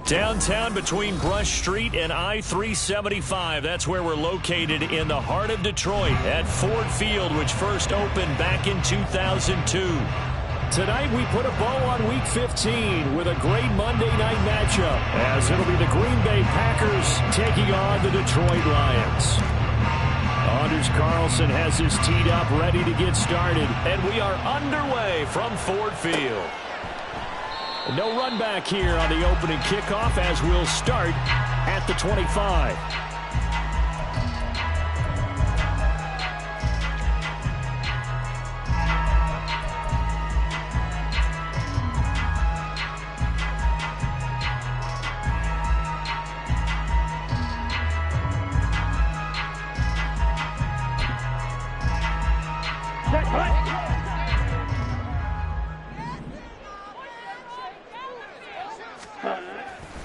Downtown between Brush Street and I-375. That's where we're located in the heart of Detroit at Ford Field, which first opened back in 2002. Tonight we put a bow on Week 15 with a great Monday night matchup, as it'll be the Green Bay Packers taking on the Detroit Lions. Anders Carlson has his teed up, ready to get started, and we are underway from Ford Field. No run back here on the opening kickoff, as we'll start at the 25.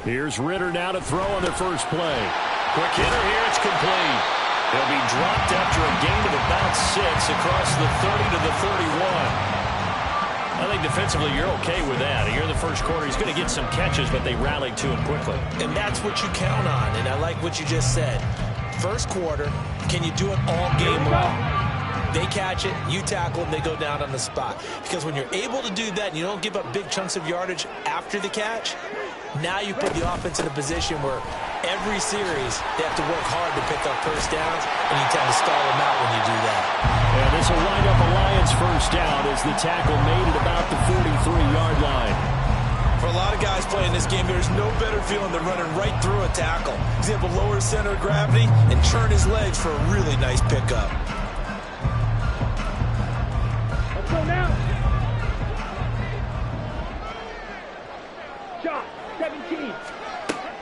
Here's Ritter now to throw on their first play. Quick hitter here, it's complete. He'll be dropped after a gain of about 6 across the 30 to the 31. I think defensively you're okay with that. Here in the first quarter, he's going to get some catches, but they rallied to him quickly. And that's what you count on, and I like what you just said. First quarter, can you do it all game long? They catch it, you tackle them, they go down on the spot. Because when you're able to do that and you don't give up big chunks of yardage after the catch, now you put the offense in a position where every series they have to work hard to pick up first downs, and you tend to stall them out when you do that. And this will wind up a Lions first down as the tackle made at about the 43-yard line. For a lot of guys playing this game, there's no better feeling than running right through a tackle. He's able to lower his center of gravity and churn his legs for a really nice pickup. Let's go now. Shot, 17.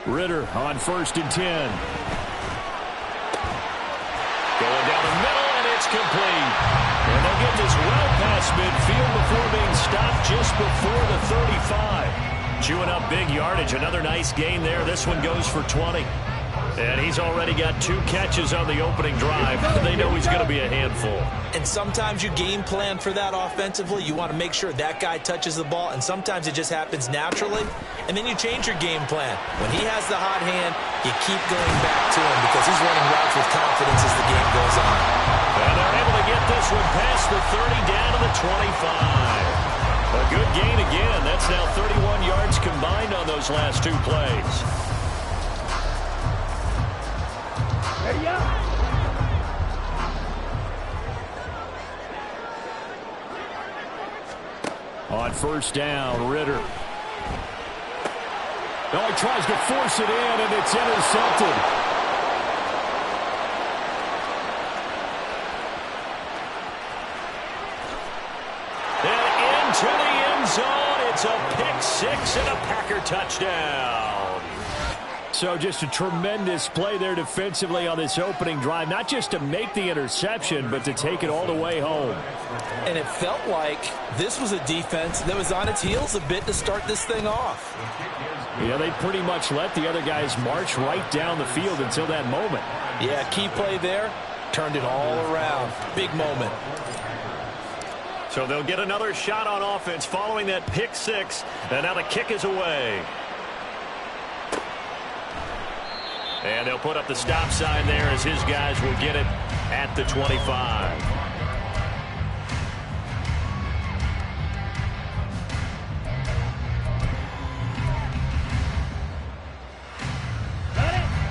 Ritter on 1st and 10. Going down the middle, and it's complete. And they'll get this well past midfield before being stopped just before the 35. Chewing up big yardage. Another nice gain there. This one goes for 20. And he's already got 2 catches on the opening drive. They know he's going to be a handful. And sometimes you game plan for that offensively. You want to make sure that guy touches the ball, and sometimes it just happens naturally. And then you change your game plan. When he has the hot hand, you keep going back to him because he's running routes with confidence as the game goes on. And they're able to get this one past the 30 down to the 25. A good gain again. That's now 31 yards combined on those last 2 plays. Ready up. On 1st down, Ritter. Oh, he tries to force it in, and it's intercepted. And into the end zone. It's a pick 6 and a Packer touchdown. So just a tremendous play there defensively on this opening drive. Not just to make the interception, but to take it all the way home. And it felt like this was a defense that was on its heels a bit to start this thing off. Yeah, they pretty much let the other guys march right down the field until that moment. Yeah, key play there. Turned it all around. Big moment. So they'll get another shot on offense following that pick 6. And now the kick is away. And they'll put up the stop sign there as his guys will get it at the 25.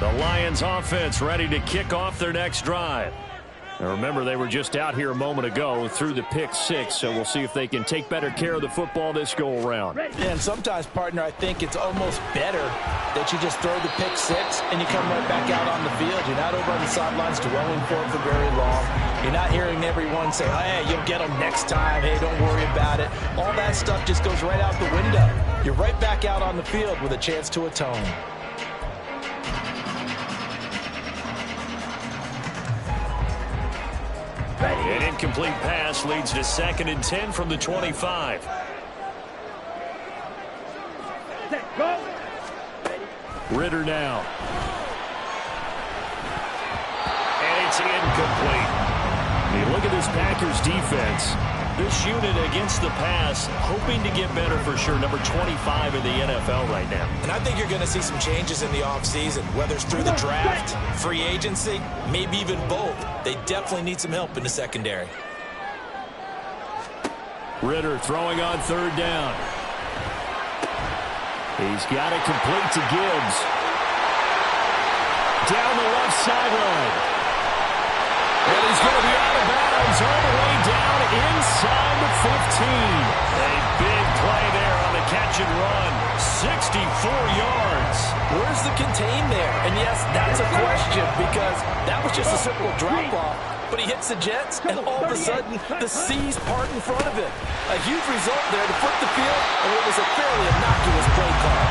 The Lions offense ready to kick off their next drive. Now remember, they were just out here a moment ago through the pick 6, so we'll see if they can take better care of the football this go-around. And sometimes, partner, I think it's almost better that you just throw the pick 6 and you come right back out on the field. You're not over on the sidelines dwelling for it for very long. You're not hearing everyone say, hey, you'll get them next time. Hey, don't worry about it. All that stuff just goes right out the window. You're right back out on the field with a chance to atone. An incomplete pass leads to 2nd and 10 from the 25. Go. Ritter now. And it's incomplete. You look at this Packers defense. This unit against the pass, hoping to get better for sure. Number 25 in the NFL right now. And I think you're going to see some changes in the offseason, whether it's through the draft, free agency, maybe even both. They definitely need some help in the secondary. Ritter throwing on third down. He's got it complete to Gibbs. Down the left sideline. And he's going to be out of bounds all the way down inside the 15. A big play there on the catch and run. 64 yards. Where's the contain there? And yes, that's a question because that was just a simple drop-off. But he hits the Jets, and all of a sudden, the seas part in front of him. A huge result there to flip the field, and it was a fairly innocuous play call.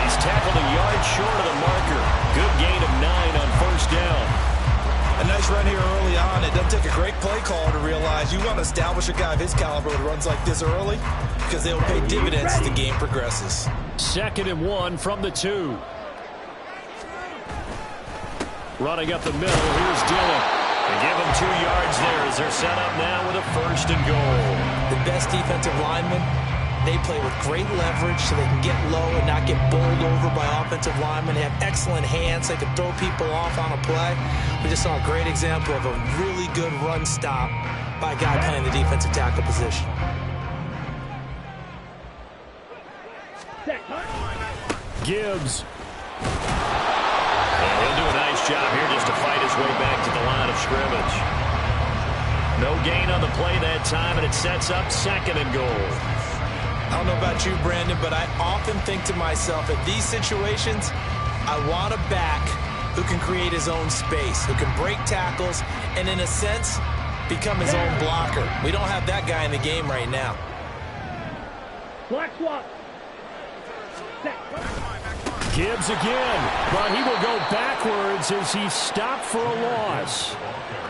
He's tackled a yard short of the marker. Good gain of 9 on first down. A nice run here early on. It doesn't take a great play call to realize you want to establish a guy of his caliber that runs like this early because they will pay dividends as the game progresses. 2nd and 1 from the 2. Running up the middle, here's Dillon. They give him 2 yards there as they're set up now with a 1st and goal. The best defensive linemen, they play with great leverage so they can get low and not get bowled over by offensive linemen. They have excellent hands. They can throw people off on a play. We just saw a great example of a really good run stop by a guy playing the defensive tackle position. Gibbs. And he'll do a nice job here just to fight his way back to the line of scrimmage. No gain on the play that time, and it sets up 2nd and goal. I don't know about you, Brandon, but I often think to myself, at these situations, I want a back who can create his own space, who can break tackles, and in a sense, become his own blocker. We don't have that guy in the game right now. Black swap. Gibbs again, but he will go backwards as he stopped for a loss.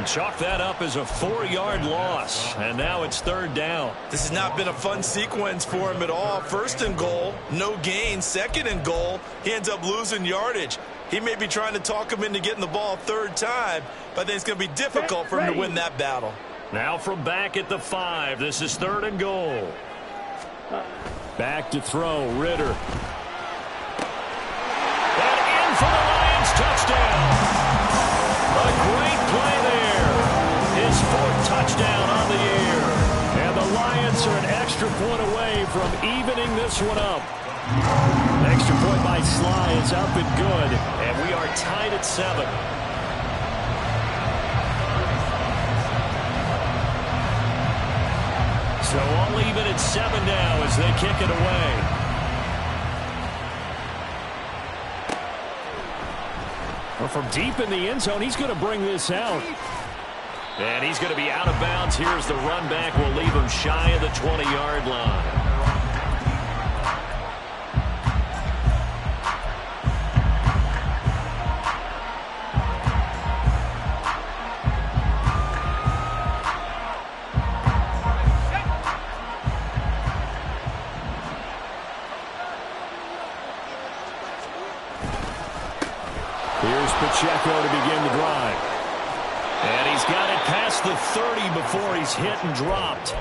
Chalk that up as a 4-yard loss, and now it's 3rd down. This has not been a fun sequence for him at all. 1st and goal, no gain. 2nd and goal, he ends up losing yardage. He may be trying to talk him into getting the ball 3rd time, but I think it's going to be difficult for him to win that battle. Now from back at the 5, this is 3rd and goal. Back to throw, Ritter. And in for the Lions touchdown. A great play there. His 4th touchdown on the year. And the Lions are an extra point away from evening this one up. Extra point by Sly is up and good. And we are tied at 7. So all even at 7 now as they kick it away. Well, from deep in the end zone, he's going to bring this out. And he's going to be out of bounds. Here's the run back. We'll leave him shy of the 20-yard line. Here's Pacheco to begin the drive. And he's got it past the 30 before he's hit and dropped.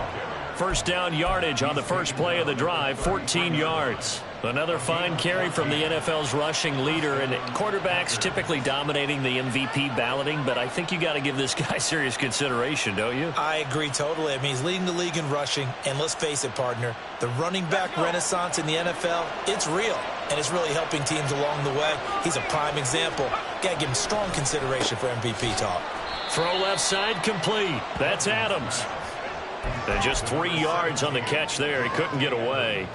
1st down yardage on the first play of the drive, 14 yards. Another fine carry from the NFL's rushing leader, and quarterbacks typically dominating the MVP balloting, but I think you got to give this guy serious consideration, don't you? I agree totally. I mean, he's leading the league in rushing, and let's face it, partner, the running back renaissance in the NFL, it's real, and it's really helping teams along the way. He's a prime example. Got to give him strong consideration for MVP talk. Throw left side complete. That's Adams. And just 3 yards on the catch there. He couldn't get away.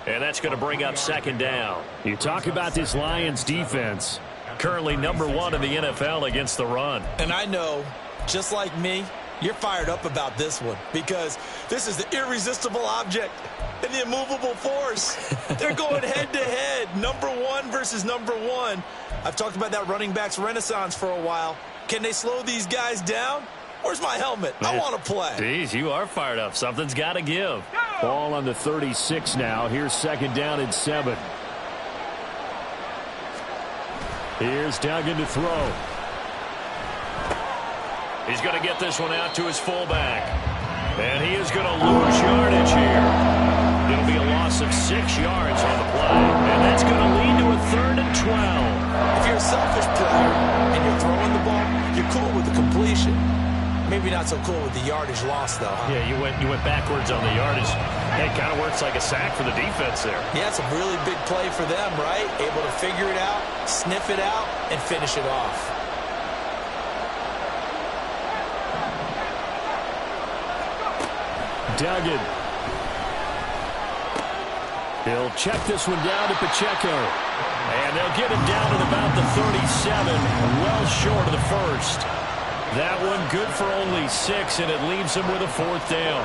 And that's going to bring up 2nd down. You talk about this Lions defense. Currently number 1 in the NFL against the run. And I know, just like me, you're fired up about this one because this is the irresistible object and the immovable force. They're going head-to-head, number 1 versus number 1. I've talked about that running backs renaissance for a while. Can they slow these guys down? Where's my helmet? I want to play. Geez, you are fired up. Something's got to give. Ball on the 36 now. Here's 2nd down and 7. Here's Duggan to throw. He's going to get this one out to his fullback. And he is going to lose yardage here. It'll be a loss of 6 yards on the play. And that's going to lead to a 3rd and 12. If you're a selfish player and you're throwing the ball, you're cool with the completion. Maybe not so cool with the yardage loss, though. Huh? Yeah, you went backwards on the yardage. It kind of works like a sack for the defense there. Yeah, it's a really big play for them, right? Able to figure it out, sniff it out, and finish it off. Duggan. He'll check this one down to Pacheco. And they'll get him down at about the 37, well short of the first. That one good for only 6, and it leaves him with a 4th down.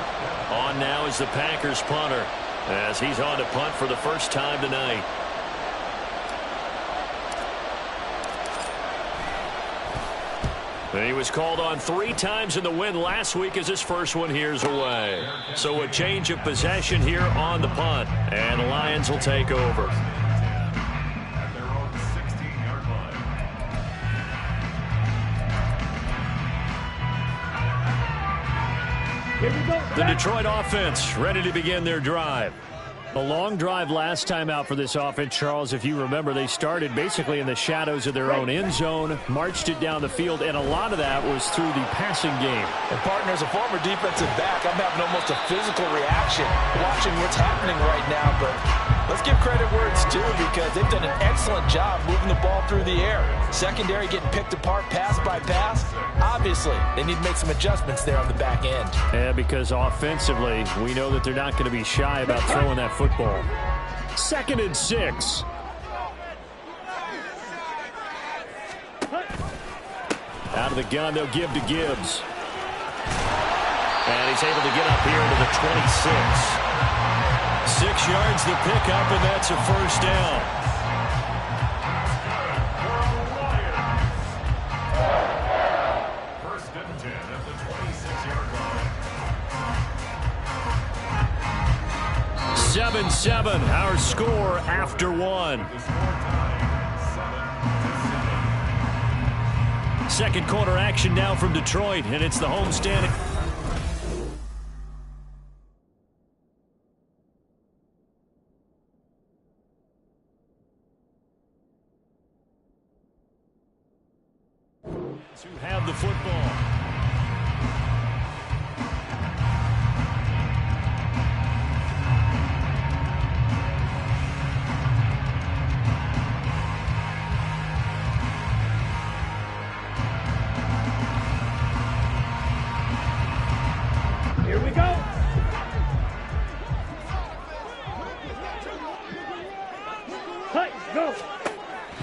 On now is the Packers punter, as he's on to punt for the first time tonight. And he was called on 3 times in the win last week as his first one here's away. So a change of possession here on the punt, and the Lions will take over. Here we go. The Detroit offense ready to begin their drive. A long drive last time out for this offense, Charles. If you remember, they started basically in the shadows of their own end zone, marched it down the field, and a lot of that was through the passing game. And, partner, as a former defensive back, I'm having almost a physical reaction watching what's happening right now. But let's give credit where it's due, because they've done an excellent job moving the ball through the air. Secondary getting picked apart pass by pass. Obviously, they need to make some adjustments there on the back end. Yeah, because offensively, we know that they're not going to be shy about throwing that football. 2nd and 6. Out of the gun, they'll give to Gibbs. And he's able to get up here to the 26. 6 yards to pick up, and that's a first down. First and 10 at the 26-yard line. 7-7, our score after 1. Second quarter action now from Detroit, and it's the homestand. To have the football. Here we go. Hey, go.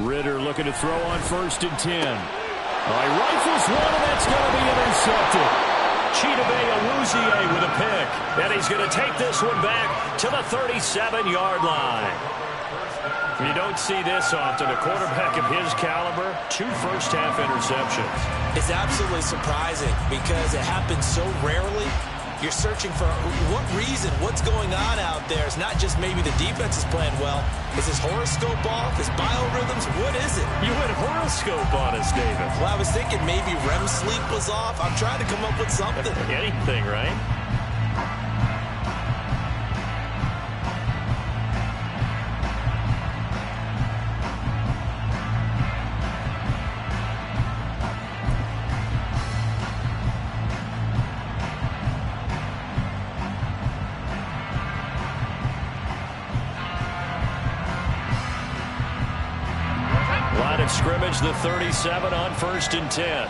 Ritter looking to throw on 1st and 10. He rifles one, and that's going to be intercepted. Chidobe Awuzie with a pick. And he's going to take this one back to the 37-yard line. You don't see this often. A quarterback of his caliber, 2 first-half interceptions. It's absolutely surprising because it happens so rarely. You're searching for what reason, what's going on out there. It's not just maybe the defense is playing well. Is his horoscope off? His biorhythms? What is it? You went horoscope on us, David. Well, I was thinking maybe REM sleep was off. I'm trying to come up with something. Anything, right? Scrimmage, the 37 on 1st and 10.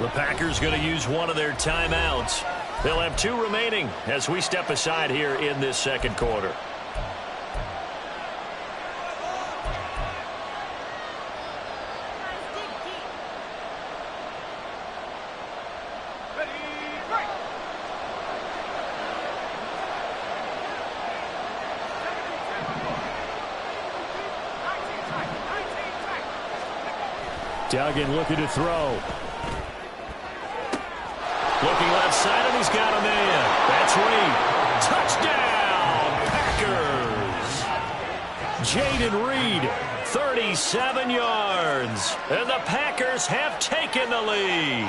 The Packers going to use one of their timeouts. They'll have 2 remaining as we step aside here in this second quarter. Duggan looking to throw. Looking left side, and he's got him in. That's Reed. Touchdown, Packers. Jaden Reed, 37 yards. And the Packers have taken the lead.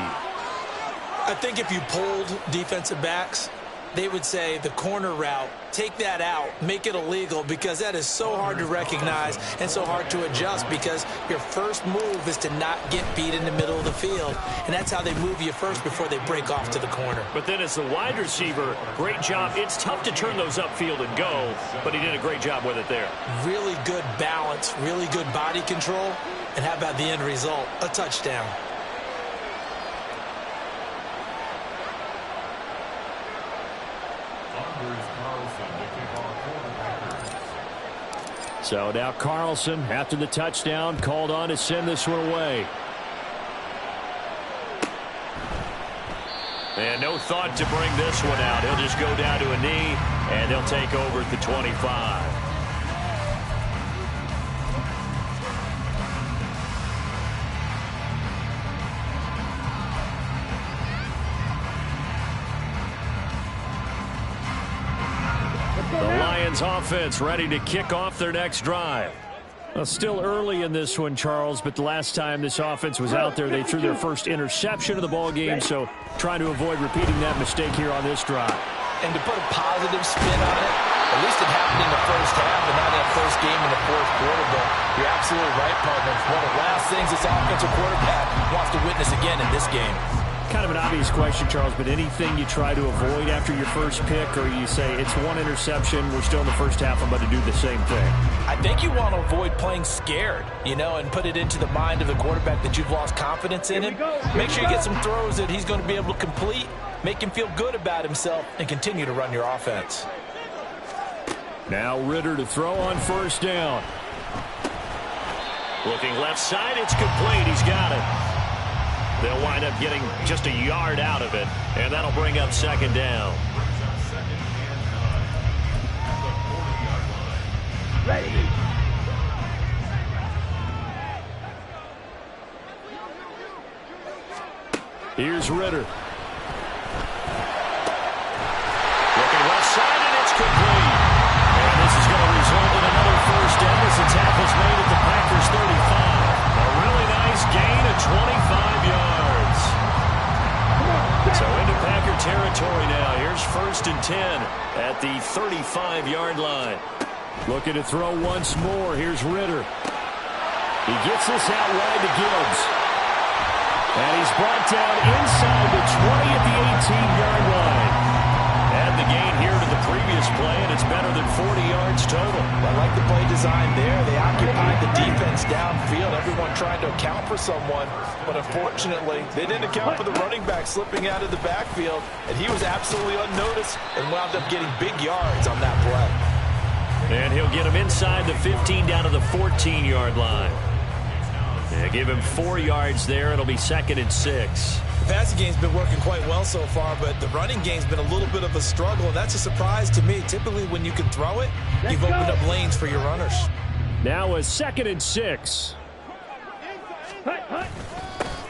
I think if you polled defensive backs, they would say the corner route, take that out, make it illegal, because that is so hard to recognize and so hard to adjust, because your first move is to not get beat in the middle of the field, and that's how they move you first before they break off to the corner. But then as the wide receiver, great job. It's tough to turn those upfield and go, but he did a great job with it there. Really good balance, really good body control, and how about the end result? A touchdown. So now Carlson, after the touchdown, called on to send this one away. And no thought to bring this one out. He'll just go down to a knee, and they'll take over at the 25. Offense ready to kick off their next drive. Well, still early in this one, Charles, but the last time this offense was out there, they threw their first interception of the ball game, so trying to avoid repeating that mistake here on this drive. And to put a positive spin on it, at least it happened in the first half and not that first game in the fourth quarter, but you're absolutely right, partner. It's one of the last things this offensive quarterback wants to witness again in this game. Kind of an obvious question, Charles, but anything you try to avoid after your first pick, or you say it's one interception, we're still in the first half, I'm about to do the same thing? I think you want to avoid playing scared, and put it into the mind of the quarterback that you've lost confidence in him. Make sure you get some throws that he's going to be able to complete, make him feel good about himself, and continue to run your offense. Now Ritter to throw on first down. Looking left side, it's complete. He's got it. They'll wind up getting just a yard out of it, and that'll bring up second down. Ready. Here's Ritter. Looking left side, and it's complete. And this is going to result in another first down as the tackle's made at the Packers 35. A really nice gain of 25 yards. So into Packer territory now. Here's 1st and 10 at the 35-yard line. Looking to throw once more. Here's Ritter. He gets this out wide to Gibbs. And he's brought down inside the 20 at the 18-yard line. Add the gain here to the previous play, and it's better than 40 yards total. I like the play design there. They occupied the defense downfield, everyone trying to account for someone. But unfortunately, they didn't account for the running back slipping out of the backfield, and he was absolutely unnoticed and wound up getting big yards on that play. And he'll get him inside the 15 down to the 14-yard line. Yeah, give him 4 yards there. It'll be 2nd and 6. The passing game's been working quite well so far, but the running game's been a little bit of a struggle, and that's a surprise to me. Typically, when you can throw it, you've opened up lanes for your runners. Now a 2nd and 6.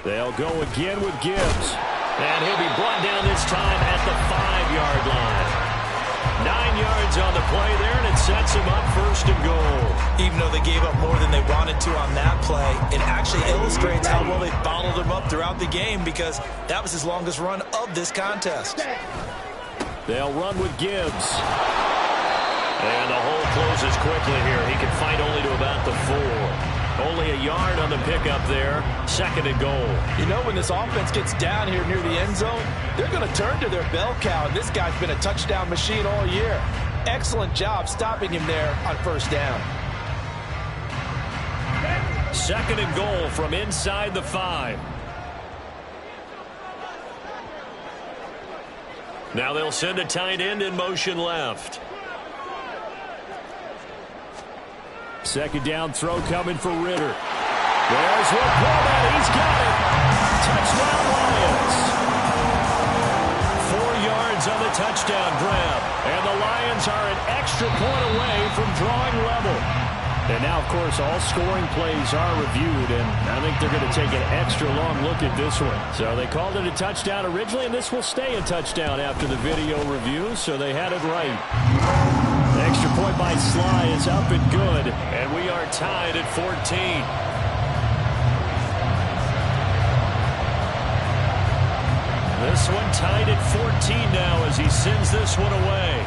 They'll go again with Gibbs. And he'll be brought down this time at the 5-yard line. 9 yards on the play there, and it sets him up 1st and goal. Even though they gave up more than they wanted to on that play, it actually illustrates how well they bottled him up throughout the game, because that was his longest run of this contest. They'll run with Gibbs. And the hole closes quickly here. He can fight only to about the 4. Only a yard on the pickup there. 2nd and goal. When this offense gets down here near the end zone, they're going to turn to their bell cow, and this guy's been a touchdown machine all year. Excellent job stopping him there on 1st down. 2nd and goal from inside the 5. Now they'll send a tight end in motion left. 2nd down throw coming for Ritter. There's one pulled out. He's got it. Touchdown Lions. 4 yards on the touchdown grab. And the Lions are an extra point away from drawing level. And now, of course, all scoring plays are reviewed, and I think they're going to take an extra long look at this one. So they called it a touchdown originally, and this will stay a touchdown after the video review, so they had it right. The extra point by Sly is up and good, and we are tied at 14. This one tied at 14 now as he sends this one away.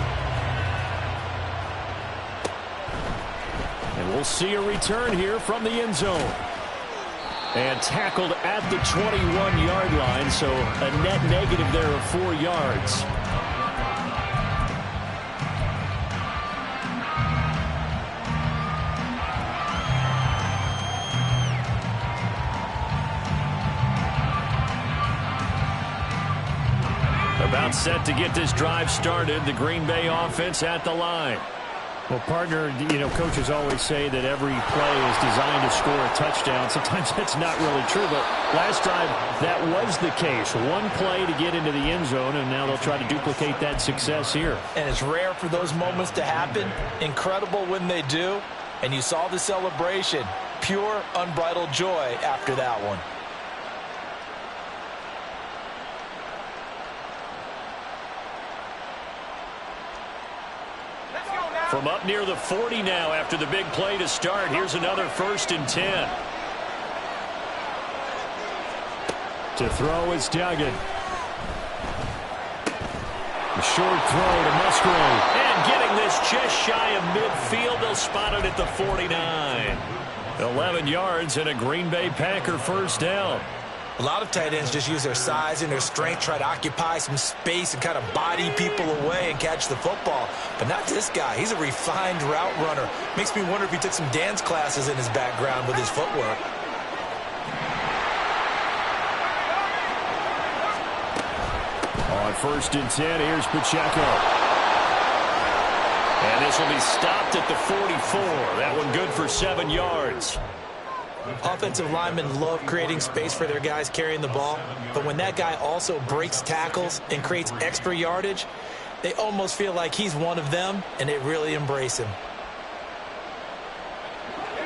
And we'll see a return here from the end zone. And tackled at the 21-yard line, so a net negative there of 4 yards. About set to get this drive started. The Green Bay offense at the line. Well, partner, coaches always say that every play is designed to score a touchdown. Sometimes that's not really true, but last drive, that was the case. One play to get into the end zone, and now they'll try to duplicate that success here. And it's rare for those moments to happen. Incredible when they do. And you saw the celebration. Pure, unbridled joy after that one. From up near the 40 now after the big play to start. Here's another 1st and 10. To throw is Duggan. A short throw to Musgrave. And getting this just shy of midfield. They'll spot it at the 49. 11 yards and a Green Bay Packer first down. A lot of tight ends just use their size and their strength, try to occupy some space and kind of body people away and catch the football. But not this guy. He's a refined route runner. Makes me wonder if he took some dance classes in his background with his footwork. On 1st and 10, here's Pacheco. And this will be stopped at the 44. That one good for 7 yards. Offensive linemen love creating space for their guys carrying the ball, but when that guy also breaks tackles and creates extra yardage, they almost feel like he's one of them, and they really embrace him.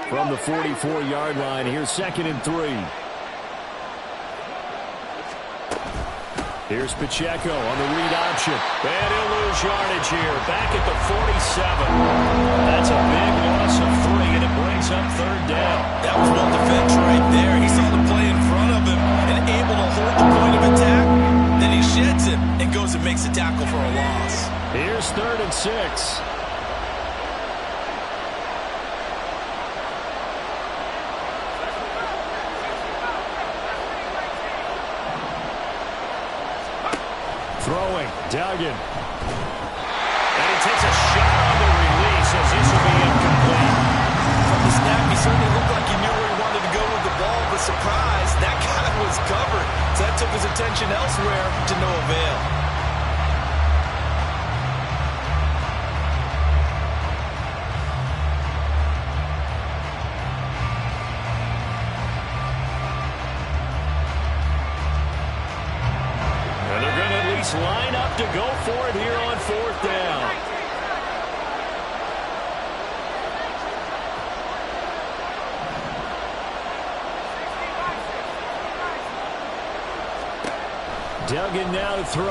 From the 44-yard line, here's 2nd and 3. Here's Pacheco on the read option. And he'll lose yardage here. Back at the 47. That's a big loss of 3, and it brings up 3rd down. That was well defended right there. He saw the play in front of him and able to hold the point of attack. Then he sheds it and goes and makes a tackle for a loss. Here's 3rd and 6. Throwing, Duggan. And he takes a shot on the release as this will be incomplete. From the snap, he certainly looked like he knew where he wanted to go with the ball, but surprise, that guy was covered. So that took his attention elsewhere to no avail. Line up to go for it here on 4th down. Duggan now to throw.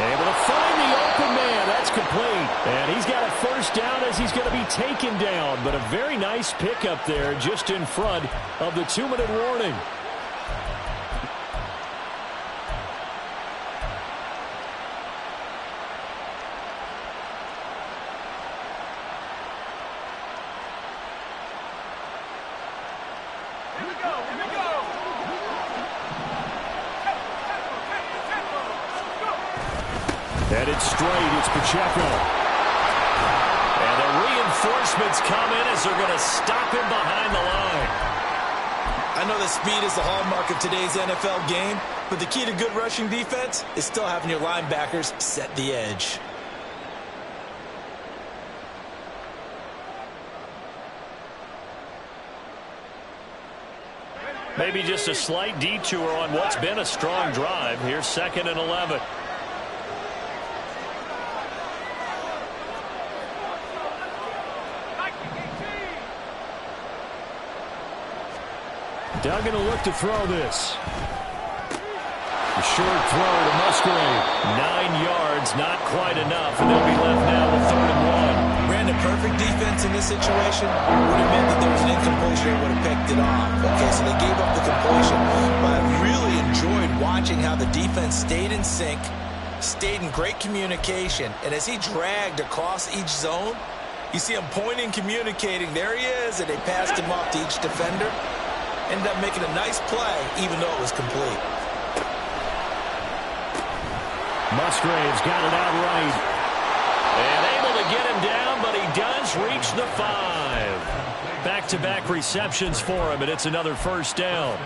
Able to find the open man. That's complete. And he's got a 1st down as he's going to be taken down. But a very nice pickup there just in front of the 2-minute warning. Headed straight, it's Pacheco. And the reinforcements come in as they're going to stop him behind the line. I know that speed is the hallmark of today's NFL game, but the key to good rushing defense is still having your linebackers set the edge. Maybe just a slight detour on what's been a strong drive. Here's 2nd and 11. Duggan will look to throw this. A short throw to Musgrave. 9 yards, not quite enough, and they'll be left now with 3rd and 1. Brandon, perfect defense in this situation would have meant that there was an incompletion and would have picked it off. Okay, so they gave up the completion. But I really enjoyed watching how the defense stayed in sync, stayed in great communication, and as he dragged across each zone, you see him pointing, communicating. There he is, and they passed him off to each defender. Ended up making a nice play, even though it was complete. Musgrave's got it out right. And able to get him down, but he does reach the 5. Back-to-back receptions for him, and it's another first down.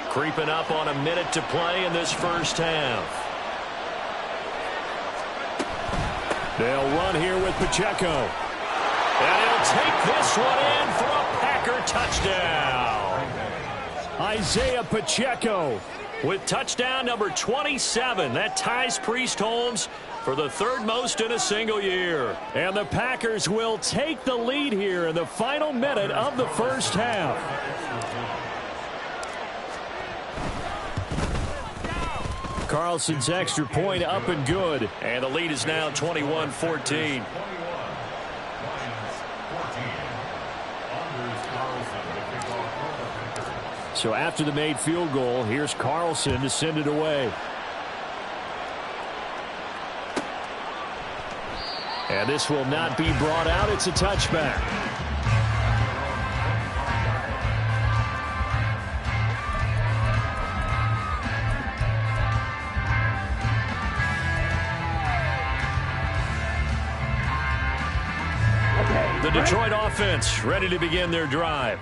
Creeping up on a minute to play in this first half. They'll run here with Pacheco. And he'll take this one in for a Packer touchdown. Isaiah Pacheco With touchdown number 27, that ties Priest Holmes for the third most in a single year. And the Packers will take the lead here in the final minute of the first half. Carlson's extra point up and good. And the lead is now 21-14. So after the made field goal, here's Carlson to send it away. And this will not be brought out. It's a touchback. The Detroit offense ready to begin their drive.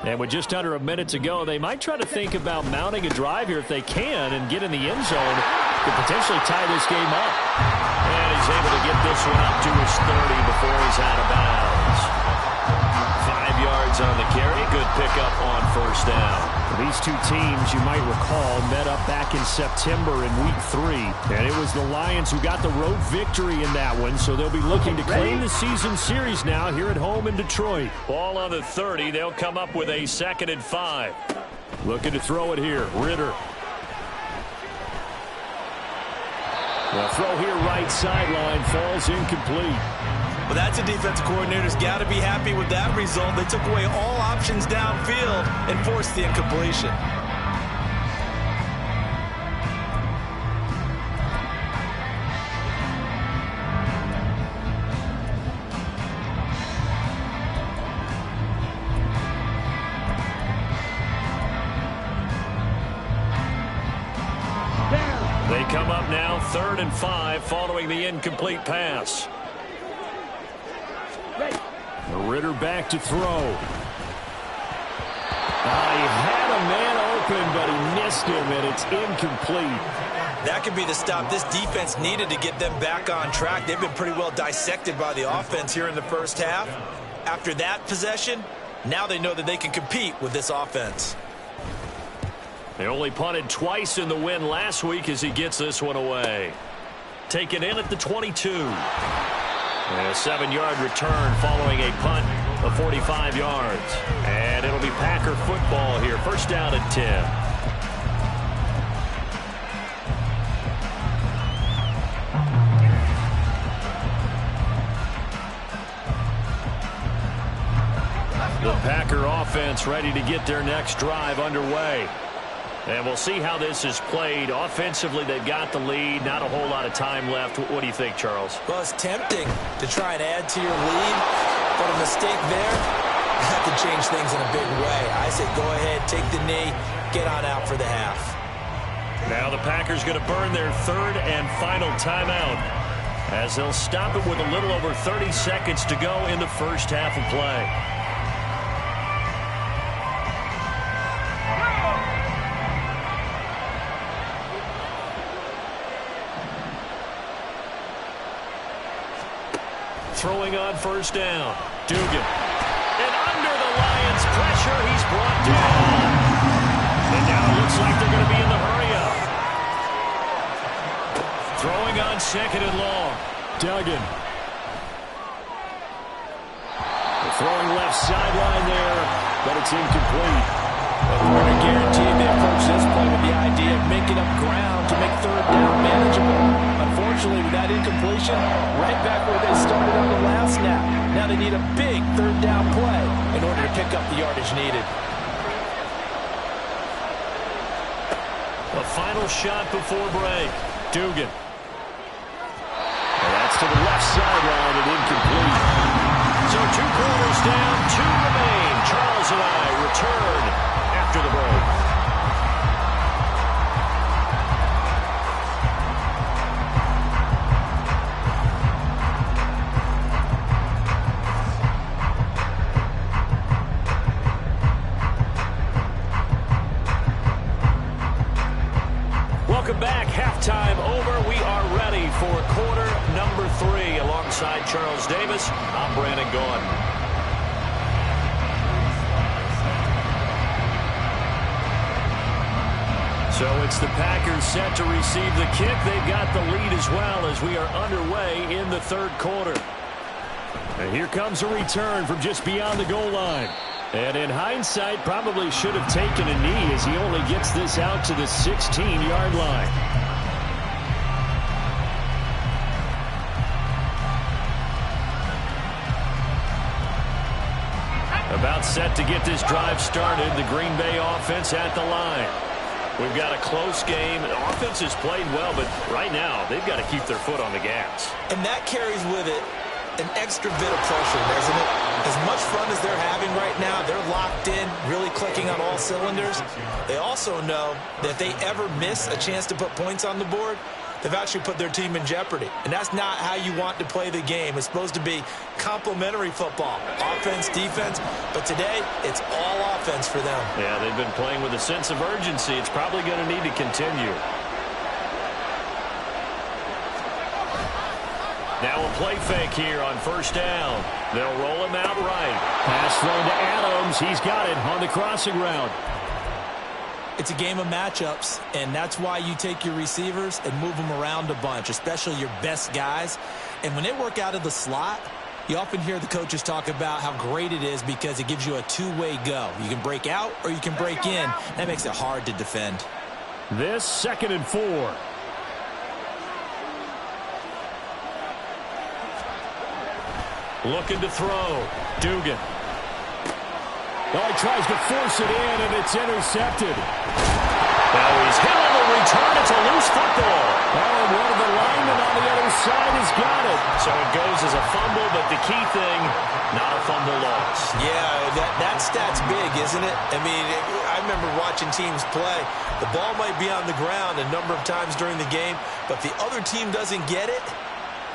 And with just under a minute to go, they might try to think about mounting a drive here if they can and get in the end zone to potentially tie this game up. And he's able to get this one up to his 30 before he's out of bounds. 5 yards on the carry. Good pickup on first down. These two teams, you might recall, met up back in September in Week 3. And it was the Lions who got the road victory in that one, so they'll be looking to claim the season series now here at home in Detroit. Ball on the 30. They'll come up with a 2nd and 5. Looking to throw it here. Ritter. The throw here right sideline falls incomplete. Well, that's a defensive coordinator's got to be happy with that result. They took away all options downfield and forced the incompletion. They come up now 3rd and 5 following the incomplete pass. Ritter back to throw. He had a man open, but he missed him, and it's incomplete. That could be the stop this defense needed to get them back on track. They've been pretty well dissected by the offense here in the first half. After that possession, now they know that they can compete with this offense. They only punted twice in the win last week as he gets this one away. Taken in at the 22. And a 7-yard return following a punt of 45 yards. And it'll be Packer football here. First down at 10. The Packer offense ready to get their next drive underway. And we'll see how this is played. Offensively, they've got the lead. Not a whole lot of time left. What do you think, Charles? Well, it's tempting to try and add to your lead, but a mistake there, that could change things in a big way. I say go ahead, take the knee, get on out for the half. Now the Packers going to burn their 3rd and final timeout as they'll stop it with a little over 30 seconds to go in the first half of play. Throwing on first down. Dugan. And under the Lions' pressure, he's brought down. And now it looks like they're going to be in the hurry-up. Throwing on 2nd and long. Duggan. Throwing left sideline there, but it's incomplete. Warner guaranteed they approach this play with the idea of making up ground to make third down manageable. Unfortunately, with that incompletion, right back where they started on the last snap. Now they need a big third down play in order to pick up the yardage needed. A final shot before break. Dugan. And that's to the left sideline and incomplete. So 2 quarters down, 2 remain. Charles and I return after the break. Welcome back. Halftime over. We are ready for quarter number 3. Alongside Charles Davis, I'm Brandon Gaudin. So it's the Packers set to receive the kick. They've got the lead as well as we are underway in the third quarter. And here comes a return from just beyond the goal line. And in hindsight, probably should have taken a knee as he only gets this out to the 16-yard line. About set to get this drive started, the Green Bay offense at the line. We've got a close game. The offense has played well, but right now they've got to keep their foot on the gas. And that carries with it an extra bit of pressure, doesn't it? As much fun as they're having right now, they're locked in, really clicking on all cylinders. They also know that if they ever miss a chance to put points on the board, they've actually put their team in jeopardy. And that's not how you want to play the game. It's supposed to be complementary football, offense, defense. But today, it's all offense for them. Yeah, they've been playing with a sense of urgency. It's probably going to need to continue. Now a play fake here on first down. They'll roll him out right. Pass thrown to Adams. He's got it on the crossing route. It's a game of matchups, and that's why you take your receivers and move them around a bunch, especially your best guys. And when they work out of the slot, you often hear the coaches talk about how great it is because it gives you a two-way go. You can break out or you can break in. That makes it hard to defend. This 2nd and 4. Looking to throw. Dugan. Oh, he tries to force it in, and it's intercepted. Now he's hit on the return. It's a loose football. Oh, and one of the linemen on the other side has got it. So it goes as a fumble, but the key thing, not a fumble loss. Yeah, that stat's big, isn't it? I mean, I remember watching teams play. The ball might be on the ground a number of times during the game, but if the other team doesn't get it,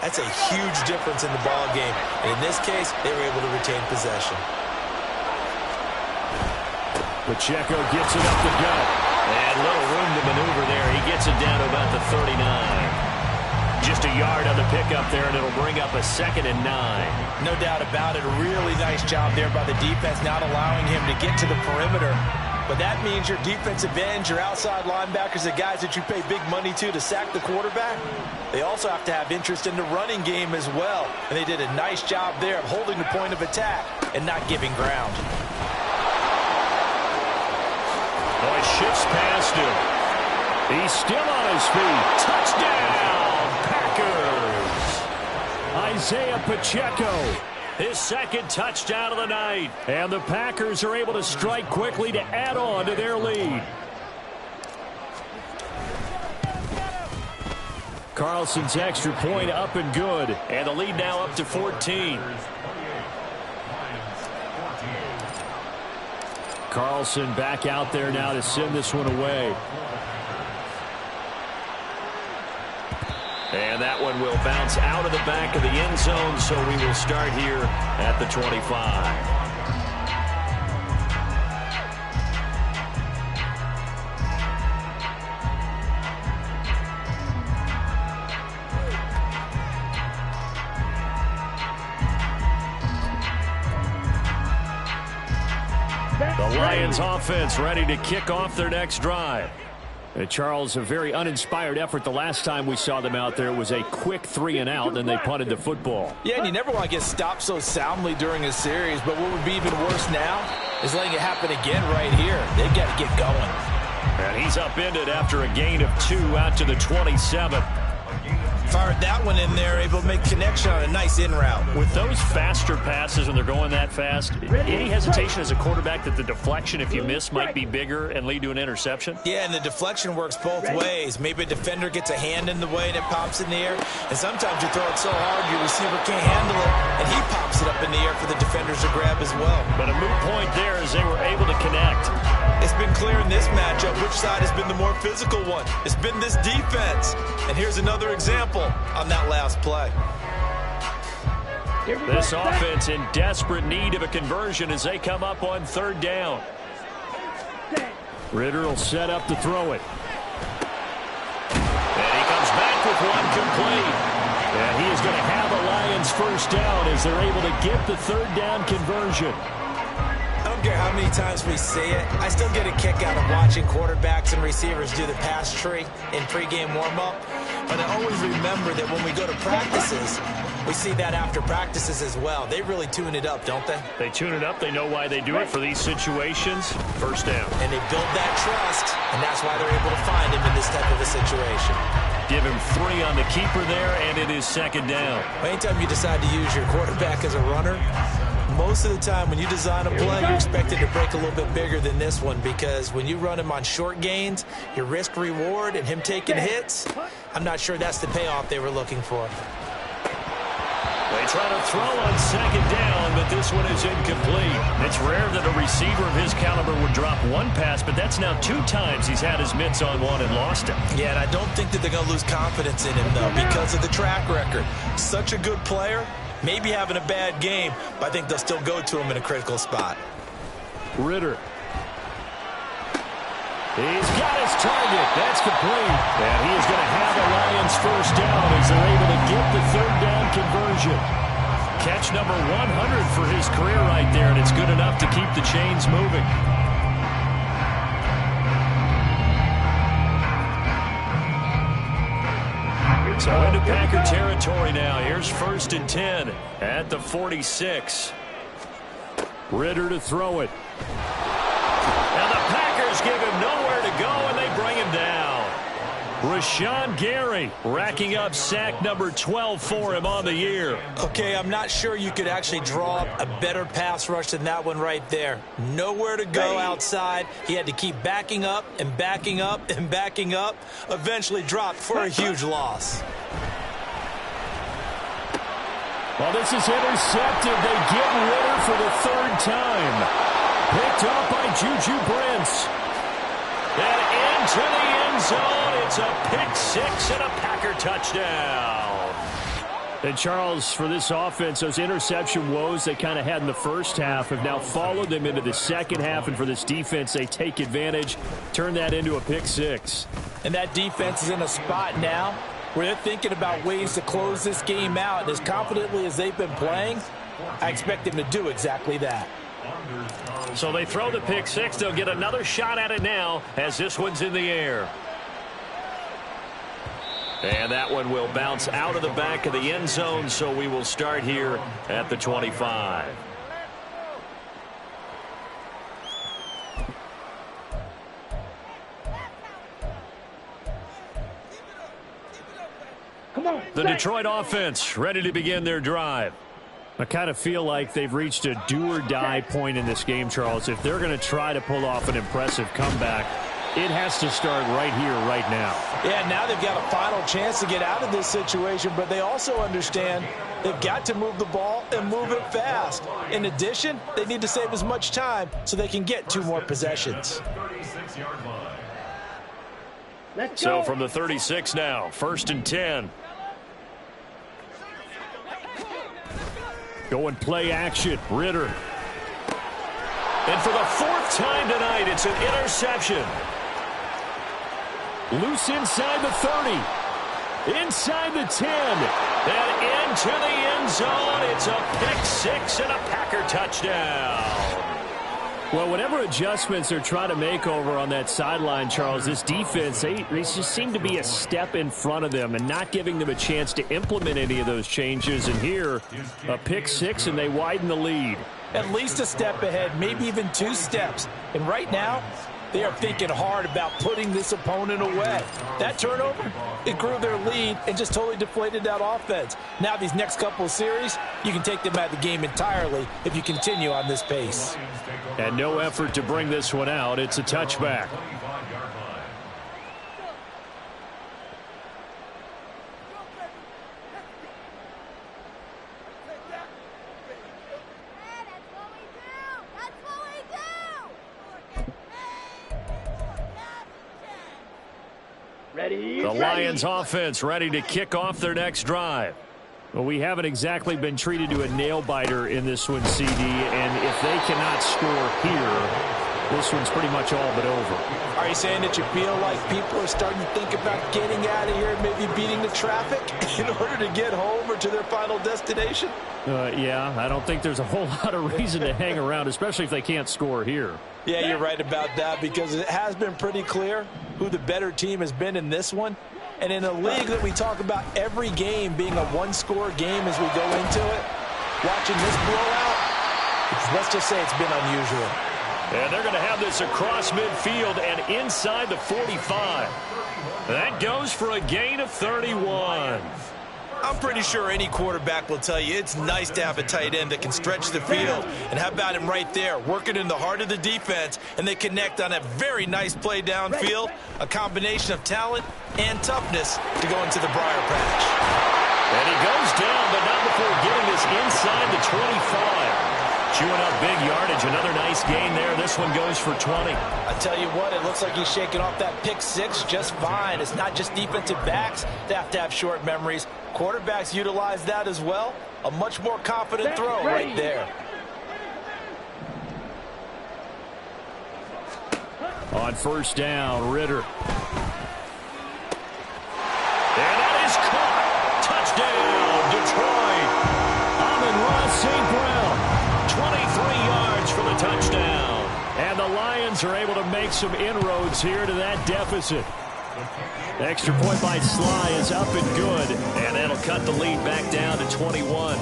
that's a huge difference in the ball game. And in this case, they were able to retain possession. Pacheco gets it up the gut. And little room to maneuver there. He gets it down to about the 39. Just a yard on the pickup there, and it'll bring up a 2nd and 9. No doubt about it. A really nice job there by the defense, not allowing him to get to the perimeter. But that means your defensive ends, your outside linebackers, the guys that you pay big money to sack the quarterback, they also have to have interest in the running game as well. And they did a nice job there of holding the point of attack and not giving ground. Oh, he shifts past him. He's still on his feet. Touchdown, Packers. Isaiah Pacheco. His 2nd touchdown of the night. And the Packers are able to strike quickly to add on to their lead. Carlson's extra point up and good. And the lead now up to 14. Carlson back out there now to send this one away. And that one will bounce out of the back of the end zone, so we will start here at the 25. The Lions offense ready to kick off their next drive. Charles, a very uninspired effort. The last time we saw them out there was a quick 3-and-out, and they punted the football. Yeah, and you never want to get stopped so soundly during a series, but what would be even worse now is letting it happen again right here. They've got to get going. And he's upended after a gain of 2 out to the 27. Fired that one in there, able to make connection on a nice in route. With those faster passes when they're going that fast, any hesitation as a quarterback that the deflection, if you miss, might be bigger and lead to an interception? Yeah, and the deflection works both ways. Maybe a defender gets a hand in the way and it pops in the air, and sometimes you throw it so hard your receiver can't handle it, and he pops it up in the air for the defenders to grab as well. But a moot point there as they were able to connect. It's been clear in this matchup which side has been the more physical one. It's been this defense. And here's another example on that last play. This offense in desperate need of a conversion as they come up on 3rd down. Ritter will set up to throw it. And he comes back with one complete. And he is going to have a Lions first down as they're able to get the 3rd down conversion. I don't care how many times we see it. I still get a kick out of watching quarterbacks and receivers do the pass tree in pregame warm-up. But I always remember that when we go to practices, we see that after practices as well. They really tune it up, don't they? They tune it up. They know why they do it for these situations. First down. And they build that trust, and that's why they're able to find him in this type of a situation. Give him 3 on the keeper there, and it is 2nd down. Anytime you decide to use your quarterback as a runner, most of the time when you design a play, you're expected to break a little bit bigger than this one, because when you run him on short gains, your risk reward and him taking hits, I'm not sure that's the payoff they were looking for. They try to throw on 2nd down, but this one is incomplete. It's rare that a receiver of his caliber would drop one pass, but that's now 2 times he's had his mitts on one and lost it. Yeah, and I don't think that they're going to lose confidence in him, though, because of the track record. Such a good player. Maybe having a bad game, but I think they'll still go to him in a critical spot. Ritter. He's got his target. That's complete. And he is going to have a Lions first down as they're able to get the 3rd down conversion. Catch number 100 for his career right there, and it's good enough to keep the chains moving. So into Packer territory now. Here's 1st and 10 at the 46. Ritter to throw it. And the Packers give him nowhere to go, and they bring him down. Rashawn Gary racking up sack number 12 for him on the year. Okay, I'm not sure you could actually draw up a better pass rush than that one right there. Nowhere to go outside. He had to keep backing up and backing up and backing up. Eventually dropped for a huge loss. Well, this is intercepted. They get Ritter for the 3rd time. Picked up by Juju Brents. And into the end zone. It's a pick 6 and a Packer touchdown. And Charles, for this offense, those interception woes they kind of had in the first half have now followed them into the second half. And for this defense, they take advantage, turn that into a pick 6. And that defense is in a spot now where they're thinking about ways to close this game out. And as confidently as they've been playing, I expect them to do exactly that. So they throw the pick 6. They'll get another shot at it now as this one's in the air. And that one will bounce out of the back of the end zone, so we will start here at the 25. The Detroit offense ready to begin their drive. I kind of feel like they've reached a do-or-die point in this game, Charles. If they're going to try to pull off an impressive comeback, it has to start right here, right now. Yeah, now they've got a final chance to get out of this situation, but they also understand they've got to move the ball and move it fast. In addition, they need to save as much time so they can get 2 more possessions. So from the 36 now, 1st and 10. Going play action, Ritter. And for the 4th time tonight, it's an interception. Loose inside the 30. Inside the 10. And into the end zone. It's a pick 6 and a Packer touchdown. Well, whatever adjustments they're trying to make over on that sideline, Charles, this defense, they just seem to be a step in front of them and not giving them a chance to implement any of those changes. And here, a pick six, and they widen the lead. At least a step ahead, maybe even 2 steps. And right now, they are thinking hard about putting this opponent away. That turnover, it grew their lead and just totally deflated that offense. Now these next couple of series, you can take them out of the game entirely if you continue on this pace. And no effort to bring this one out. It's a touchback. Ready. The Lions offense ready to kick off their next drive. Well, we haven't exactly been treated to a nail-biter in this one, CD, and if they cannot score here, this one's pretty much all but over. Are you saying that you feel like people are starting to think about getting out of here and maybe beating the traffic in order to get home or to their final destination? Yeah, I don't think there's a whole lot of reason to hang around, especially if they can't score here. Yeah, you're right about that because it has been pretty clear who the better team has been in this one. And in a league that we talk about every game being a one-score game as we go into it, watching this blowout, let's just say it's been unusual. And they're going to have this across midfield and inside the 45. That goes for a gain of 31. I'm pretty sure any quarterback will tell you it's nice to have a tight end that can stretch the field. And how about him right there, working in the heart of the defense, and they connect on a very nice play downfield, a combination of talent and toughness to go into the briar patch. And he goes down, but not before getting this inside the 25. Chewing up big yardage. Another nice gain there. This one goes for 20. I tell you what, it looks like he's shaking off that pick six just fine. It's not just defensive backs that have to have short memories. Quarterbacks utilize that as well. A much more confident throw right there. On first down, Ritter. And that is caught. Touchdown, Detroit. Amon-Ra St. Brown. 23 yards for the touchdown. And the Lions are able to make some inroads here to that deficit. Extra point by Sly is up and good. And that'll cut the lead back down to 21.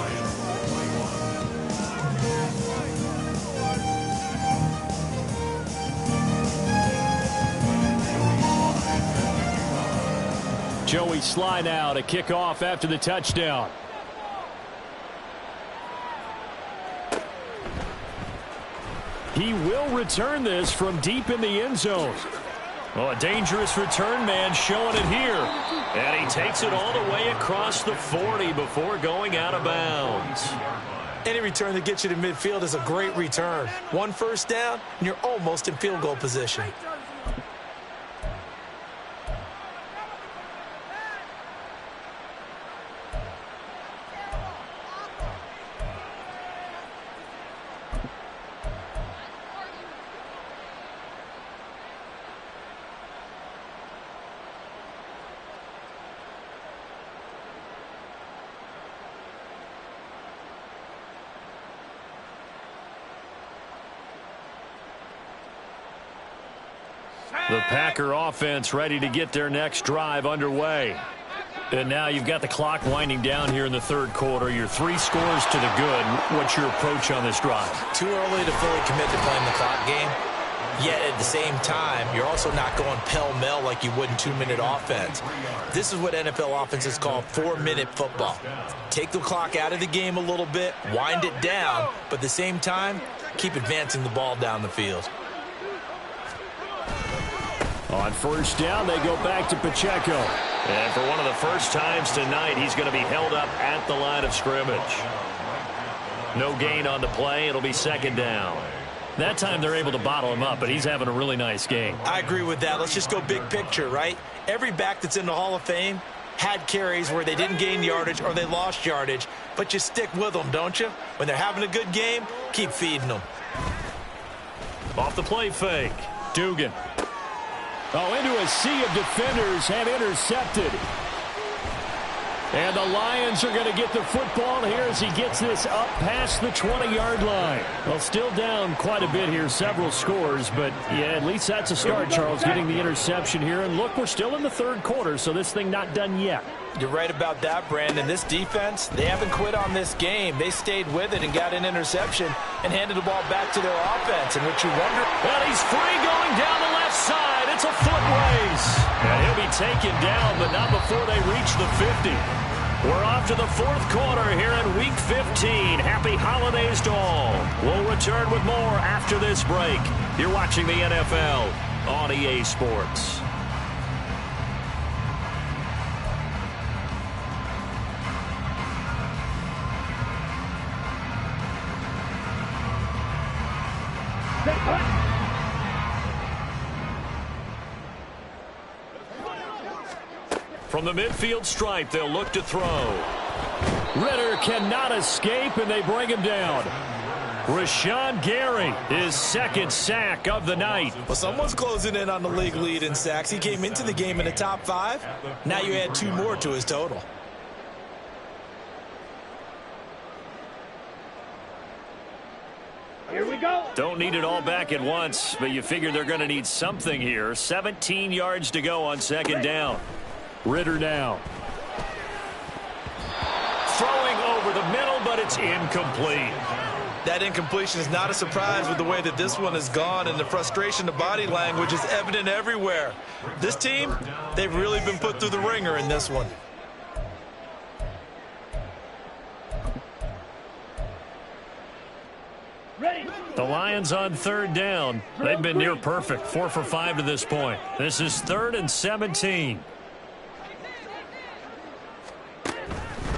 Joey Sly now to kick off after the touchdown. He will return this from deep in the end zone. Well, a dangerous return man showing it here. And he takes it all the way across the 40 before going out of bounds. Any return that gets you to midfield is a great return. 1 first down, and you're almost in field goal position. The Packer offense ready to get their next drive underway. And now you've got the clock winding down here in the third quarter. You're 3 scores to the good. What's your approach on this drive? Too early to fully commit to playing the clock game. Yet at the same time, you're also not going pell-mell like you would in 2-minute offense. This is what NFL offenses call 4-minute football. Take the clock out of the game a little bit, wind it down, but at the same time, keep advancing the ball down the field. On first down, they go back to Pacheco. And for one of the first times tonight, he's going to be held up at the line of scrimmage. No gain on the play. It'll be second down. That time they're able to bottle him up, but he's having a really nice game. I agree with that. Let's just go big picture, right? Every back that's in the Hall of Fame had carries where they didn't gain yardage or they lost yardage, but you stick with them, don't you? When they're having a good game, keep feeding them. Off the play fake. Dugan. Oh, into a sea of defenders and intercepted. And the Lions are going to get the football here as he gets this up past the 20-yard line. Well, still down quite a bit here, several scores, but yeah, at least that's a start, Charles, getting the interception here. And look, we're still in the third quarter, so this thing not done yet. You're right about that, Brandon. This defense, they haven't quit on this game. They stayed with it and got an interception and handed the ball back to their offense. And what you wonder... Well, he's free going down the left side. It's a foot race. And he'll be taken down, but not before they reach the 50. We're off to the fourth quarter here in Week 15. Happy holidays to all. We'll return with more after this break. You're watching the NFL on EA Sports. From the midfield stripe, they'll look to throw. Ritter cannot escape, and they bring him down. Rashawn Gary, his second sack of the night. Well, someone's closing in on the league lead in sacks. He came into the game in the top 5. Now you add 2 more to his total. Here we go. Don't need it all back at once, but you figure they're going to need something here. 17 yards to go on second down. Ritter now. Throwing over the middle, but it's incomplete. That incompletion is not a surprise with the way that this one has gone, and the frustration, the body language is evident everywhere. This team, they've really been put through the ringer in this one. Ready. The Lions on third down. They've been near perfect, 4 for 5 to this point. This is 3rd and 17.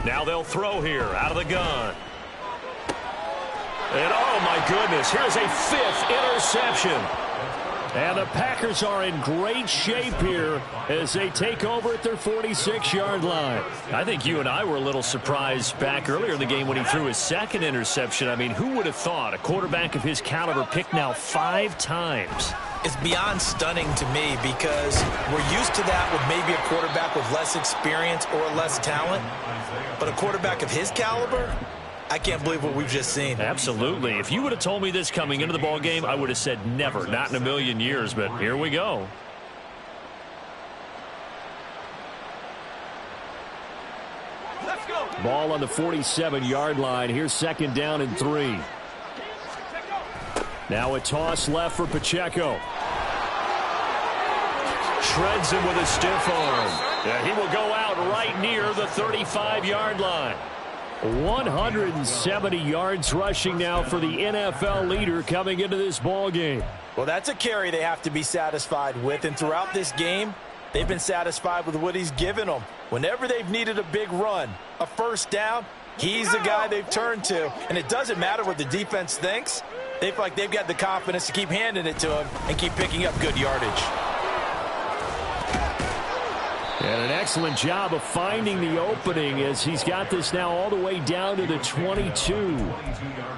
Now they'll throw here out of the gun. And oh my goodness, here's a 5th interception. And the Packers are in great shape here as they take over at their 46-yard line. I think you and I were a little surprised back earlier in the game when he threw his 2nd interception. I mean, who would have thought a quarterback of his caliber picked now 5 times? It's beyond stunning to me because we're used to that with maybe a quarterback with less experience or less talent. But a quarterback of his caliber, I can't believe what we've just seen. Absolutely. If you would have told me this coming into the ball game, I would have said never, not in a million years. But here we go. Let's go. Ball on the 47-yard line. Here's 2nd down and 3. Now a toss left for Pacheco. Shreds him with a stiff arm. Yeah, he will go out right near the 35-yard line. 170 yards rushing now for the NFL leader coming into this ball game. Well, that's a carry they have to be satisfied with. And throughout this game, they've been satisfied with what he's given them. Whenever they've needed a big run, a first down, he's the guy they've turned to. And it doesn't matter what the defense thinks. They feel like they've got the confidence to keep handing it to him and keep picking up good yardage. And an excellent job of finding the opening as he's got this now all the way down to the 22.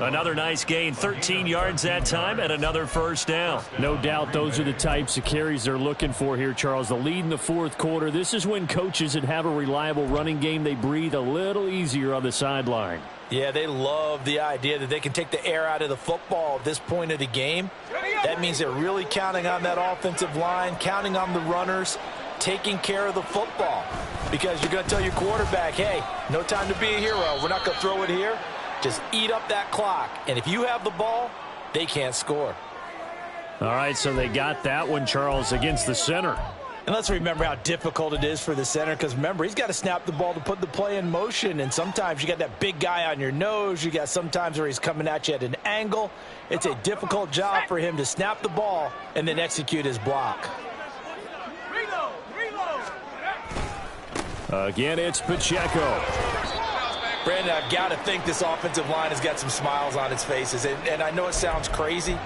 Another nice gain, 13 yards that time, and another first down. No doubt those are the types of carries they're looking for here, Charles. The lead in the fourth quarter. This is when coaches that have a reliable running game, they breathe a little easier on the sideline. Yeah, they love the idea that they can take the air out of the football at this point of the game. That means they're really counting on that offensive line, counting on the runners, taking care of the football. Because you're going to tell your quarterback, hey, no time to be a hero. We're not going to throw it here. Just eat up that clock. And if you have the ball, they can't score. All right, so they got that one, Charles, against the center. And let's remember how difficult it is for the center, because remember, he's got to snap the ball to put the play in motion, and sometimes you got that big guy on your nose. You got sometimes where he's coming at you at an angle. It's a difficult job for him to snap the ball and then execute his block. Again, it's Pacheco. Brandon, I've got to think this offensive line has got some smiles on its faces, and I know it sounds crazy,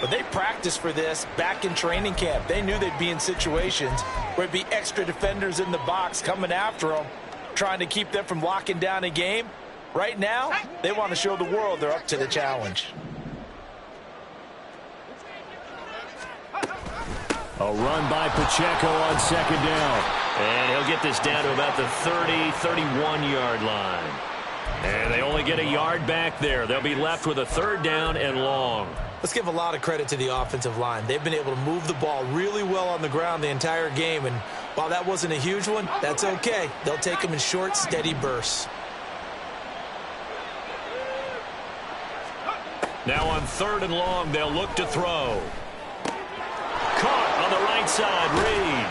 but they practiced for this back in training camp. They knew they'd be in situations where there'd be extra defenders in the box coming after them, trying to keep them from locking down a game. Right now, they want to show the world they're up to the challenge. A run by Pacheco on second down. And he'll get this down to about the 30, 31-yard line. And they only get a yard back there. They'll be left with a 3rd down and long. Let's give a lot of credit to the offensive line. They've been able to move the ball really well on the ground the entire game. And while that wasn't a huge one, that's okay. They'll take them in short, steady bursts. Now on 3rd and long, they'll look to throw. Caught on the right side, Reed.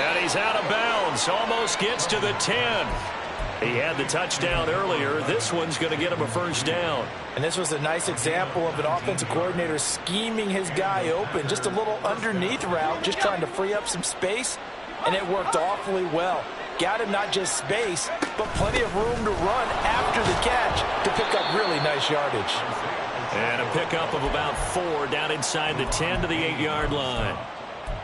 And he's out of bounds. Almost gets to the 10. He had the touchdown earlier. This one's going to get him a 1st down. And this was a nice example of an offensive coordinator scheming his guy open. Just a little underneath route, just trying to free up some space. And it worked awfully well. Got him not just space, but plenty of room to run after the catch to pick up really nice yardage. And a pickup of about 4 down inside the 10 to the 8-yard line.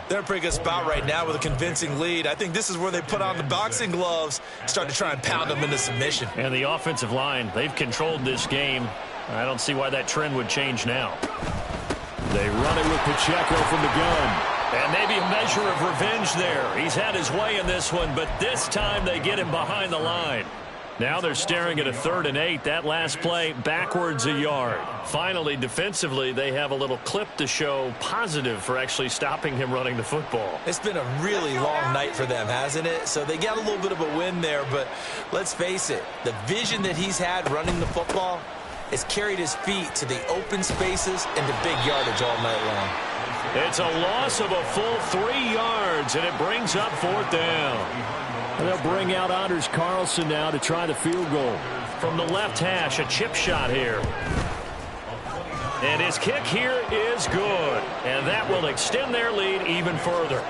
They're in a pretty good spot right now with a convincing lead. I think this is where they put on the boxing gloves, start to try and pound them into submission. And the offensive line, they've controlled this game. I don't see why that trend would change now. They run it with Pacheco from the gun. And maybe a measure of revenge there. He's had his way in this one, but this time they get him behind the line. Now they're staring at a 3rd and 8. That last play backwards a yard. Finally, defensively, they have a little clip to show positive for actually stopping him running the football. It's been a really long night for them, hasn't it? So they got a little bit of a win there, but let's face it, the vision that he's had running the football has carried his feet to the open spaces and to big yardage all night long. It's a loss of a full 3 yards, and it brings up 4th down. And they'll bring out Anders Carlson now to try the field goal. From the left hash, a chip shot here. And his kick here is good. And that will extend their lead even further.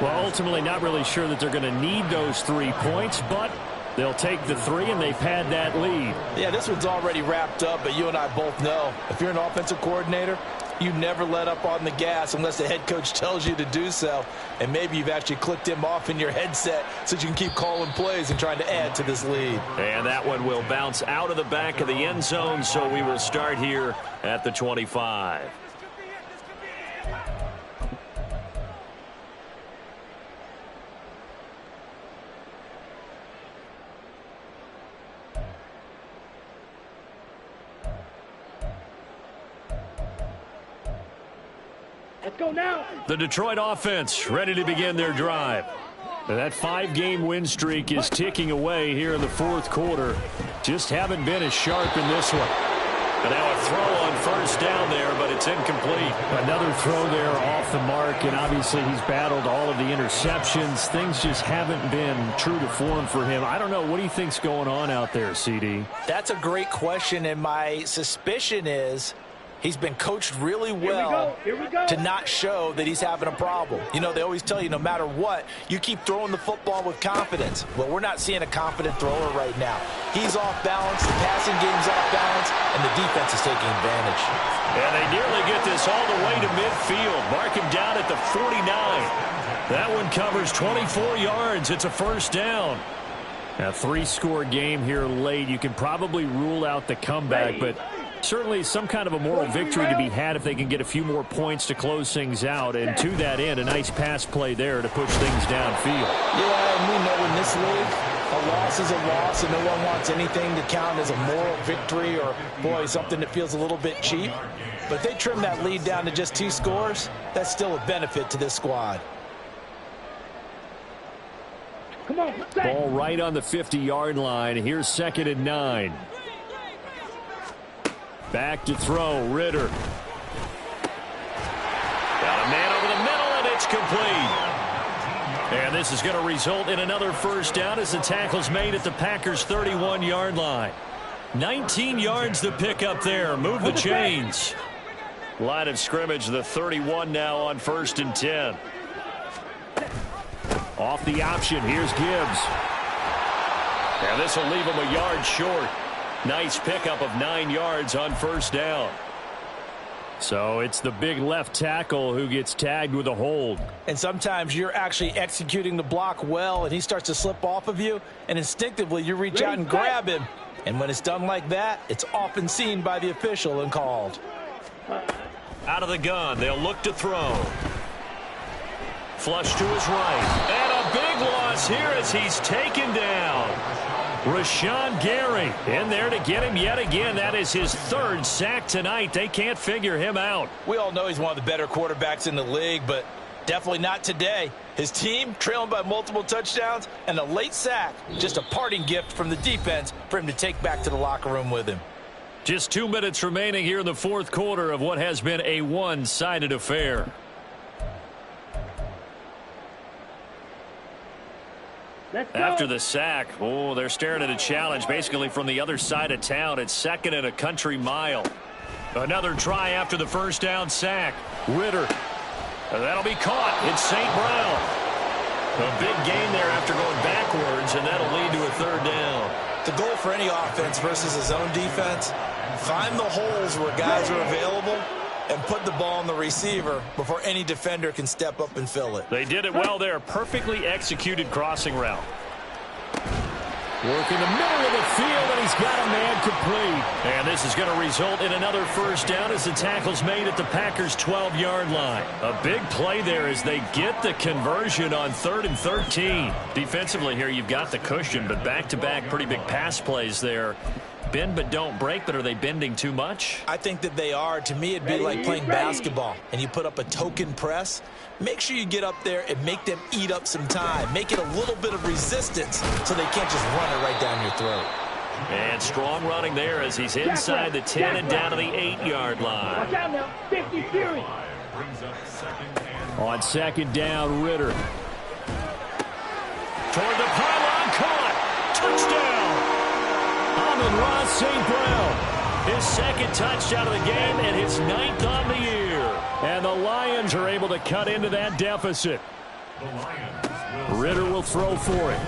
Well, ultimately not really sure that they're going to need those 3 points, but they'll take the 3 and they've had that lead. Yeah, this one's already wrapped up, but you and I both know if you're an offensive coordinator, you never let up on the gas unless the head coach tells you to do so. And maybe you've actually clicked him off in your headset so you can keep calling plays and trying to add to this lead. And that one will bounce out of the back of the end zone, so we will start here at the 25. Let's go now. The Detroit offense ready to begin their drive. That 5-game win streak is ticking away here in the 4th quarter. Just haven't been as sharp in this one. And now a throw on 1st down there, but it's incomplete. Another throw there off the mark, and obviously he's battled all of the interceptions. Things just haven't been true to form for him. I don't know. What do you think's going on out there, CD? That's a great question, and my suspicion is he's been coached really well to not show that he's having a problem. You know, they always tell you no matter what, you keep throwing the football with confidence. Well, we're not seeing a confident thrower right now. He's off balance, the passing game's off balance, and the defense is taking advantage. And they nearly get this all the way to midfield. Mark him down at the 49. That one covers 24 yards. It's a 1st down. A 3-score game here late. You can probably rule out the comeback, but certainly some kind of a moral victory to be had if they can get a few more points to close things out. And to that end, a nice pass play there to push things downfield. Yeah, and we know in this league, a loss is a loss, and no one wants anything to count as a moral victory or, boy, something that feels a little bit cheap. But if they trim that lead down to just 2 scores, that's still a benefit to this squad. Come on. Ball right on the 50-yard line. Here's 2nd and 9. Back to throw, Ritter. Got a man over the middle, and it's complete. And this is going to result in another 1st down as the tackle's made at the Packers' 31-yard line. 19 yards to pick up there. Move the chains. Line of scrimmage, the 31 now on 1st and 10. Off the option, here's Gibbs. And this will leave him a yard short. Nice pickup of 9 yards on 1st down. So it's the big left tackle who gets tagged with a hold. And sometimes you're actually executing the block well, and he starts to slip off of you, and instinctively you reach out and grab him. And when it's done like that, it's often seen by the official and called. Out of the gun, they'll look to throw. Flush to his right. And a a big loss here as he's taken down. Rashawn Gary in there to get him yet again. That is his third sack tonight. They can't figure him out. We all know he's one of the better quarterbacks in the league, but definitely not today. His team trailing by multiple touchdowns and a late sack. Just a parting gift from the defense for him to take back to the locker room with him. Just 2 minutes remaining here in the fourth quarter of what has been a one-sided affair. After the sack, they're staring at a challenge basically from the other side of town. It's 2nd and a country mile. Another try after the first down sack. Ritter. That'll be caught. It's St. Brown. A big gain there after going backwards, and that'll lead to a third down. The goal for any offense versus his own defense, find the holes where guys are available and put the ball on the receiver before any defender can step up and fill it. They did it well there. Perfectly executed crossing route. Work in the middle of the field, and he's got a man complete. And this is going to result in another first down as the tackle's made at the Packers' 12-yard line. A big play there as they get the conversion on 3rd and 13. Defensively here, you've got the cushion, but back-to-back pretty big pass plays there. Bend but don't break, but are they bending too much? I think that they are. To me, it'd be like playing basketball, and you put up a token press. Make sure you get up there and make them eat up some time. Make it a little bit of resistance so they can't just run it right down your throat. And strong running there as he's inside the 10 and down to the 8-yard line. Watch out now. 50 Fury. On 2nd down, Ritter. Toward the pylon, caught. Touchdown. Amon-Ra St. Brown. His 2nd touchdown of the game and his 9th on the year. And the Lions are able to cut into that deficit. Ritter will throw for it.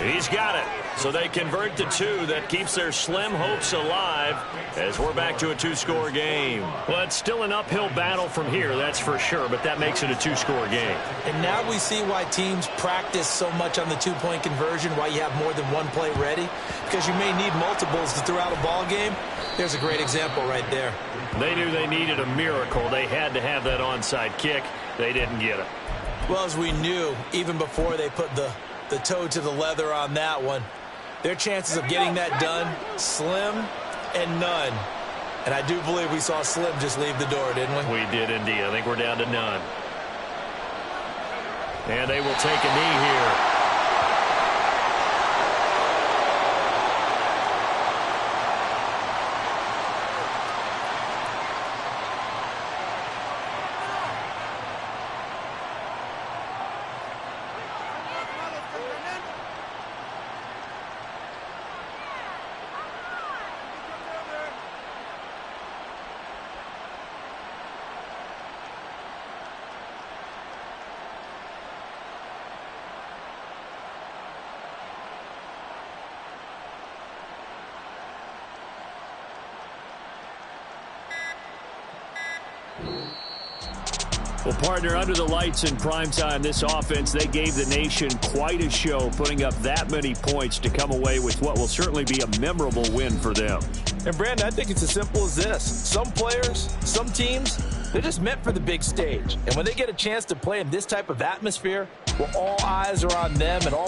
He's got it. So they convert to 2. That keeps their slim hopes alive as we're back to a 2-score game. Well, it's still an uphill battle from here, that's for sure, but that makes it a 2-score game. And now we see why teams practice so much on the 2-point conversion, why you have more than one play ready, because you may need multiples to throw out a ball game. There's a great example right there. They knew they needed a miracle. They had to have that onside kick. They didn't get it. Well, as we knew, even before they put the toe to the leather on that one, their chances of getting that done, slim and none. And I do believe we saw Slim just leave the door, didn't we? We did indeed. I think we're down to none. And they will take a knee here. Well, partner, under the lights in primetime, this offense, they gave the nation quite a show, putting up that many points to come away with what will certainly be a memorable win for them. And, Brandon, I think it's as simple as this. Some players, some teams, they're just meant for the big stage. And when they get a chance to play in this type of atmosphere, where all eyes are on them and all